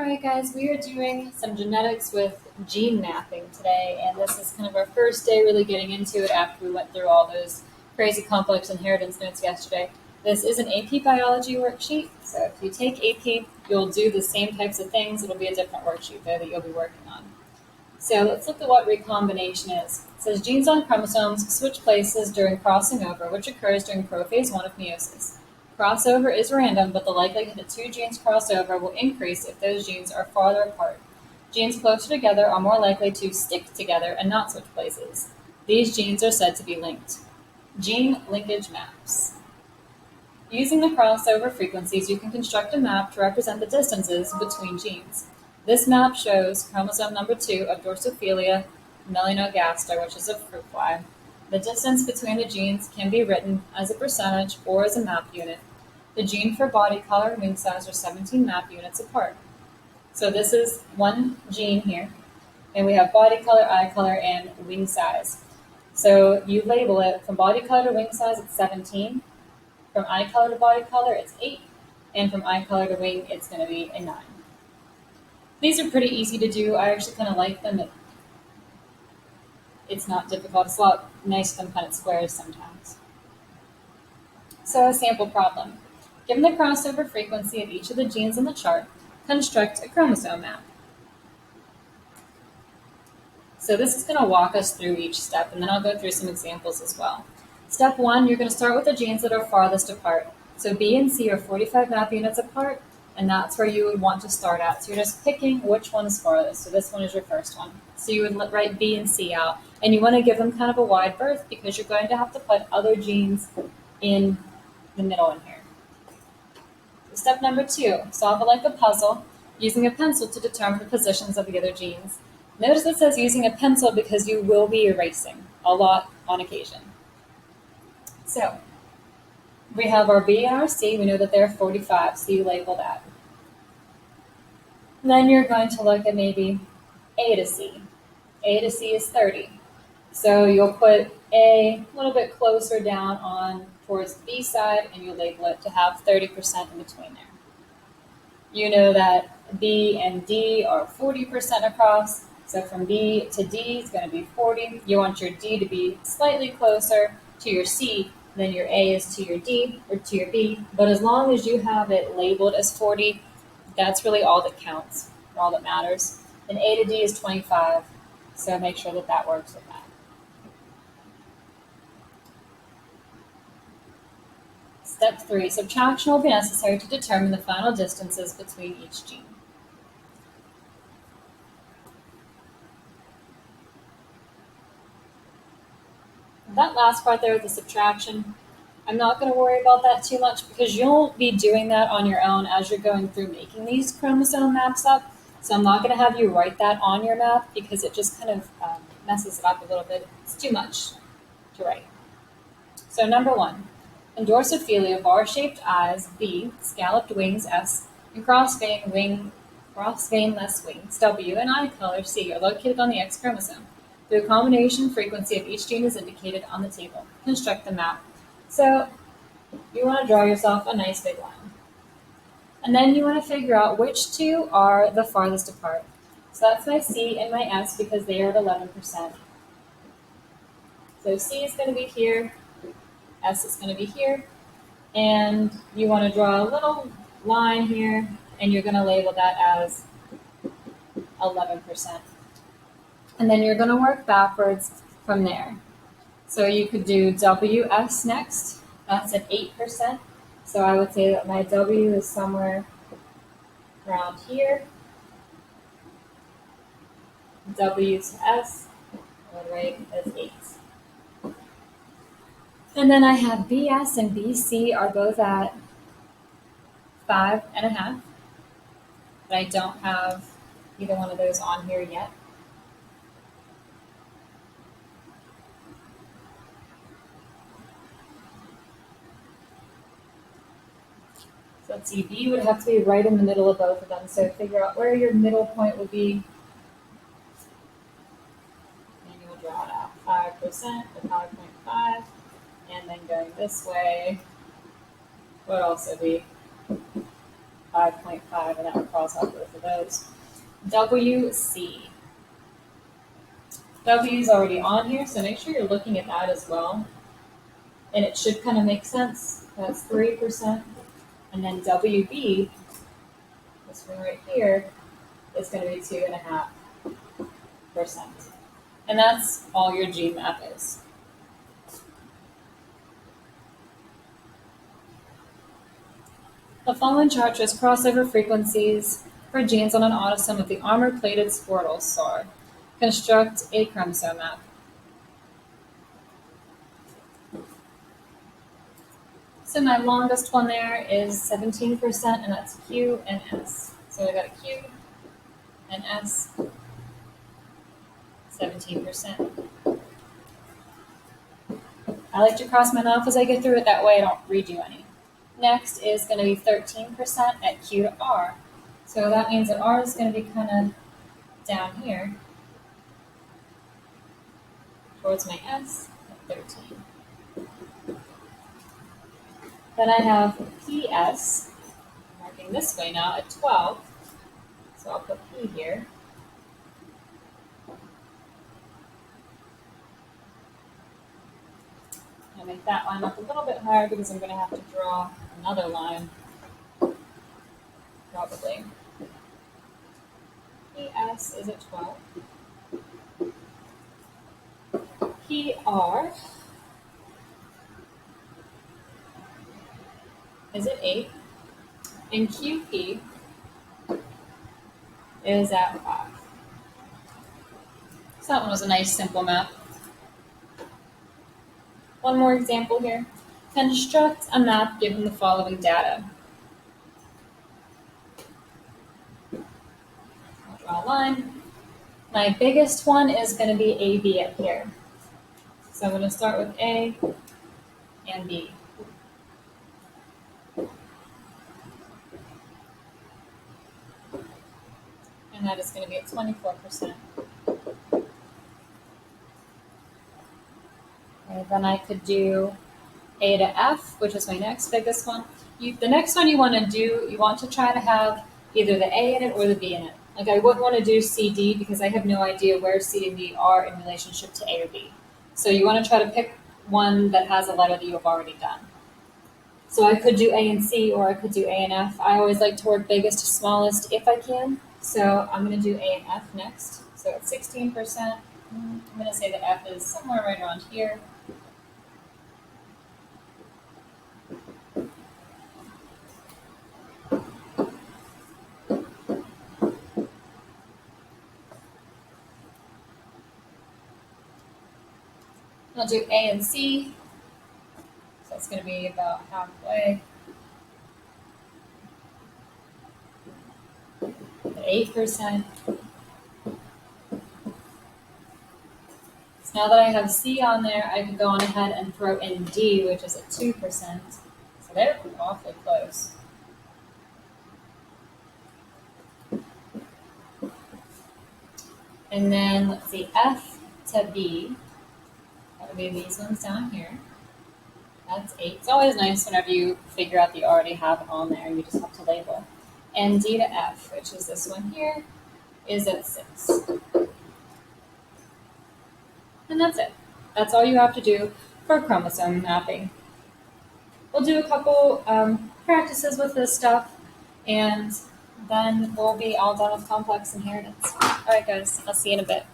Alright guys, we are doing some genetics with gene mapping today, and this is kind of our first day really getting into it after we went through all those crazy complex inheritance notes yesterday. This is an AP biology worksheet, so if you take AP, you'll do the same types of things. It'll be a different worksheet though that you'll be working on. So let's look at what recombination is. It says genes on chromosomes switch places during crossing over, which occurs during prophase 1 of meiosis. Crossover is random, but the likelihood that two genes cross over will increase if those genes are farther apart. Genes closer together are more likely to stick together and not switch places. These genes are said to be linked. Gene linkage maps. Using the crossover frequencies, you can construct a map to represent the distances between genes. This map shows chromosome number 2 of Drosophila melanogaster, which is a fruit fly. The distance between the genes can be written as a percentage or as a map unit. The gene for body color and wing size are 17 map units apart. So this is one gene here, and we have body color, eye color, and wing size. So you label it from body color to wing size, it's 17. From eye color to body color, it's 8. And from eye color to wing, it's going to be a 9. These are pretty easy to do. I actually kind of like them. It's not difficult. It's a lot nicer than Punnett squares sometimes. So a sample problem. Given the crossover frequency of each of the genes on the chart, construct a chromosome map. So this is going to walk us through each step, and then I'll go through some examples as well. Step 1, you're going to start with the genes that are farthest apart. So B and C are 45 map units apart, and that's where you would want to start at. So you're just picking which one is farthest. So this one is your first one. So you would write B and C out, and you want to give them kind of a wide berth because you're going to have to put other genes in the middle in here. Step number 2, solve it like a puzzle using a pencil to determine the positions of the other genes. Notice it says using a pencil because you will be erasing a lot on occasion. So we have our B and our C. We know that they're 45, so you label that. Then you're going to look at maybe A to C. A to C is 30. So you'll put A a little bit closer down on towards the B side, and you label it to have 30% in between there. You know that B and D are 40% across, so from B to D is going to be 40. You want your D to be slightly closer to your C than your A is to your D or to your B, but as long as you have it labeled as 40, that's really all that counts, or all that matters. And A to D is 25, so make sure that that works with that. Step 3, subtraction will be necessary to determine the final distances between each gene. That last part there with the subtraction, I'm not going to worry about that too much because you'll be doing that on your own as you're going through making these chromosome maps up. So I'm not going to have you write that on your map because it just kind of messes it up a little bit. It's too much to write. So number 1, in Drosophila, bar-shaped eyes, B, scalloped wings, S, and cross-veinless wings, W, and eye color, C, are located on the X chromosome. The recombination frequency of each gene is indicated on the table. Construct the map. So you want to draw yourself a nice big line. And then you want to figure out which two are the farthest apart. So that's my C and my S because they are at 11%. So C is going to be here, S is going to be here, and you want to draw a little line here, and you're going to label that as 11%. And then you're going to work backwards from there. So you could do WS next. That's at 8%. So I would say that my W is somewhere around here. W to S, I would write as 8. And then I have BS and BC are both at 5.5. But I don't have either one of those on here yet. So let's see, B would have to be right in the middle of both of them. So figure out where your middle point would be. And you'll draw it out 5% to 5.5. And then going this way would also be 5.5, and that would cross off both of those. WC. W is already on here, so make sure you're looking at that as well. And it should kind of make sense. That's 3%. And then WB, this one right here, is going to be 2.5%. And that's all your gene map is. The following chart shows crossover frequencies for genes on an autosome of the armor-plated sportal SAR. Construct a chromosome map. So my longest one there is 17%, and that's Q and S. So I got a Q and S, 17%. I like to cross mine off as I get through it, that way I don't redo any. Next is going to be 13% at Q to R. So that means that R is going to be kind of down here towards my S at 13. Then I have PS, marking this way now, at 12. So I'll put P here. I'll make that line up a little bit higher because I'm going to have to draw another line, probably. PS is at 12. PR is at 8. And QP is at 5. So that one was a nice simple map. One more example here. Construct a map given the following data. I'll draw a line. My biggest one is going to be AB up here. So I'm going to start with A and B. And that is going to be at 24%. Okay, then I could do A to F, which is my next biggest one. The next one you want to do, you want to try to have either the A in it or the B in it. Like I wouldn't want to do CD because I have no idea where C and D are in relationship to A or B. So you want to try to pick one that has a letter that you have already done. So I could do A and C, or I could do A and F. I always like to work biggest to smallest if I can. So I'm going to do A and F next. So at 16%, I'm going to say that F is somewhere right around here. I'll do A and C. So it's going to be about halfway. At 8%. So now that I have C on there, I can go on ahead and throw in D, which is at 2%. So they're awfully close. And then let's see, F to B. That would be these ones down here. That's 8. It's always nice whenever you figure out that you already have it on there, you just have to label. And D to F, which is this one here, is at 6. And that's it. That's all you have to do for chromosome mapping. We'll do a couple practices with this stuff, and then we'll be all done with complex inheritance. All right, guys, I'll see you in a bit.